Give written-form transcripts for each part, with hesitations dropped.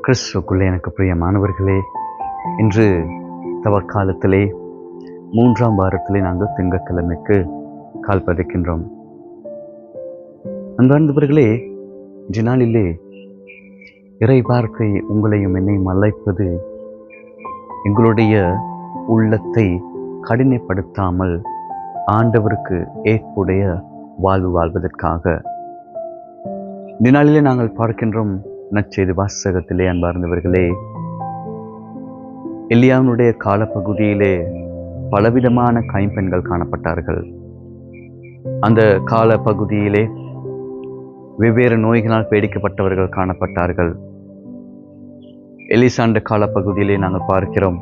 கிறிஸ்துவுக்குள்ளே எனக்கு பிரியமானவர்களே, இன்று தவக்காலத்திலே 3ஆம் வாரத்திலே நாங்கள் திங்கட்கிழமைக்கு கால் பதிக்கின்றோம். அன்பார்ந்தவர்களே, இன்று நாளிலே இறை வார்த்தை உங்களையும் என்னையும் அழைப்பது எங்களுடைய உள்ளத்தை கடினப்படுத்தாமல் ஆண்டவருக்கு ஏற்புடைய வாழ்வு வாழ்வதற்காக. இந்த நாளிலே நாங்கள் பார்க்கின்றோம் நற்செய்தி வாசகத்திலே. அன்பார்ந்தவர்களே, எலியாவினுடைய காலப்பகுதியிலே பலவிதமான கைம்பெண்கள் காணப்பட்டார்கள். அந்த கால பகுதியிலே வெவ்வேறு நோய்களால் பீடிக்கப்பட்டவர்கள் காணப்பட்டார்கள். எலிசாண்ட காலப்பகுதியிலே நாங்கள் பார்க்கிறோம்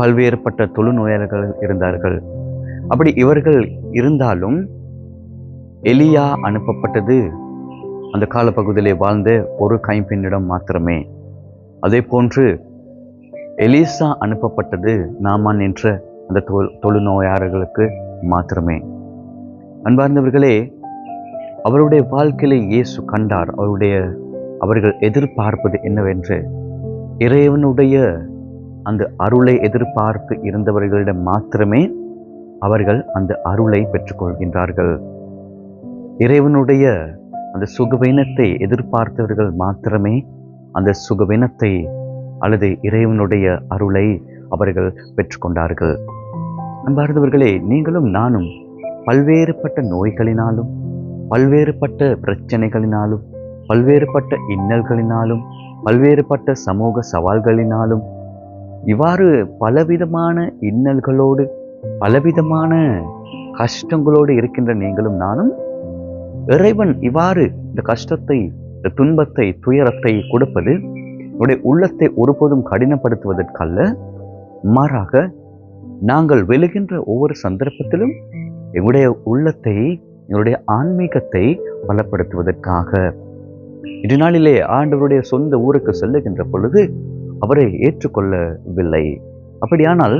பல்வேறுபட்ட தொழுநோயாளர்கள் இருந்தார்கள். அப்படி இவர்கள் இருந்தாலும் எலியா அனுப்பப்பட்டது அந்த காலப்பகுதியிலே வாழ்ந்த ஒரு கைம்பெண்ணிடம் மாத்திரமே. அதே போன்று எலிசா அனுப்பப்பட்டது நாமான் என்ற அந்த தொழுநோயாளர்களுக்கு மாத்திரமே. அன்பார்ந்தவர்களே, அவருடைய வாழ்க்கையிலே இயேசு கண்டார். அவர்கள் எதிர்பார்ப்பது என்னவென்று, இறைவனுடைய அந்த அருளை எதிர்பார்த்து இருந்தவர்களிடம் மாத்திரமே அவர்கள் அந்த அருளை பெற்றுக்கொள்கின்றார்கள். இறைவனுடைய அந்த சுகவீனத்தை எதிர்பார்த்தவர்கள் மாத்திரமே அந்த சுகவீனத்தை அல்லது இறைவனுடைய அருளை அவர்கள் பெற்றுக்கொண்டார்கள். அன்பார்ந்தவர்களே, நீங்களும் நானும் பல்வேறுபட்ட நோய்களினாலும் பல்வேறுபட்ட பிரச்சனைகளினாலும் பல்வேறுபட்ட இன்னல்களினாலும் பல்வேறுபட்ட சமூக சவால்களினாலும் இவ்வாறு பலவிதமான இன்னல்களோடு பலவிதமான கஷ்டங்களோடு இருக்கின்ற நீங்களும் நானும், இறைவன் இவ்வாறு இந்த கஷ்டத்தை, இந்த துன்பத்தை, துயரத்தை கொடுப்பது என்னுடைய உள்ளத்தை ஒருபோதும் கடினப்படுத்துவதற்கல்ல, மாறாக நாங்கள் வெல்கின்ற ஒவ்வொரு சந்தர்ப்பத்திலும் எங்களுடைய உள்ளத்தை, எங்களுடைய ஆன்மீகத்தை பலப்படுத்துவதற்காக. இன்று நாளிலே ஆண்டவருடைய சொந்த ஊருக்கு செல்லுகின்ற பொழுது அவரை ஏற்றுக்கொள்ளவில்லை. அப்படியானால்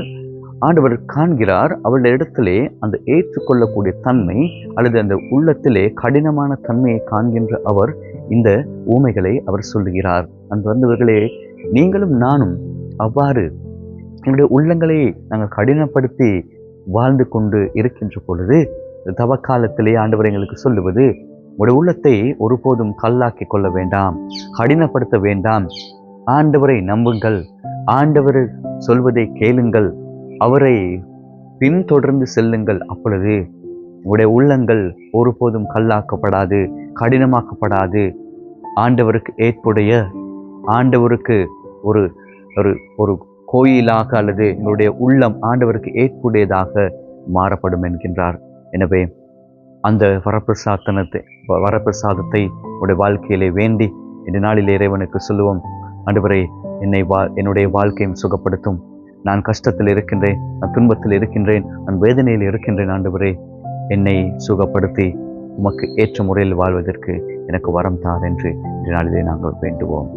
ஆண்டவர் காண்கிறார், அவருடைய இடத்திலே அந்த ஏற்றுக்கொள்ளக்கூடிய தன்மை அல்லது அந்த உள்ளத்திலே கடினமான தன்மையை காண்கின்ற அவர் இந்த ஊமைகளை அவர் சொல்லுகிறார். அன்பர்களே, நீங்களும் நானும் அவ்வாறு என்னுடைய உள்ளங்களை நாங்கள் கடினப்படுத்தி வாழ்ந்து கொண்டு இருக்கின்ற பொழுது தவக்காலத்திலே ஆண்டவர் எங்களுக்கு சொல்லுவது, உங்களுடைய உள்ளத்தை ஒருபோதும் கல்லாக்கி கொள்ள வேண்டாம், கடினப்படுத்த வேண்டாம். ஆண்டவரை நம்புங்கள், ஆண்டவர் சொல்வதை கேளுங்கள், அவரை பின்தொடர்ந்து செல்லுங்கள். அப்பொழுது உங்களுடைய உள்ளங்கள் ஒருபோதும் கல்லாக்கப்படாது, கடினமாக்கப்படாது. ஆண்டவருக்கு ஏற்புடைய, ஆண்டவருக்கு ஒரு ஒரு ஒரு கோயிலாக அல்லது எங்களுடைய உள்ளம் ஆண்டவருக்கு ஏற்புடையதாக மாறப்படும் என்கின்றார். எனவே அந்த வரப்பிரசாதத்தை உடைய வாழ்க்கையிலே வேண்டி இந்த நாளில் இறைவனுக்கு சொல்லுவோம், ஆண்டவரே, என்னுடைய வாழ்க்கையும் சுகப்படுத்தும். நான் கஷ்டத்தில் இருக்கின்றேன், நான் துன்பத்தில் இருக்கின்றேன், நான் வேதனையில் இருக்கின்றேன். ஆண்டவரே, என்னை சுகப்படுத்தி உமக்கு ஏற்ற முறையில் வாழ்வதற்கு எனக்கு வரம் தார் என்று இந்த நாளிலே நாங்கள் வேண்டுவோம்.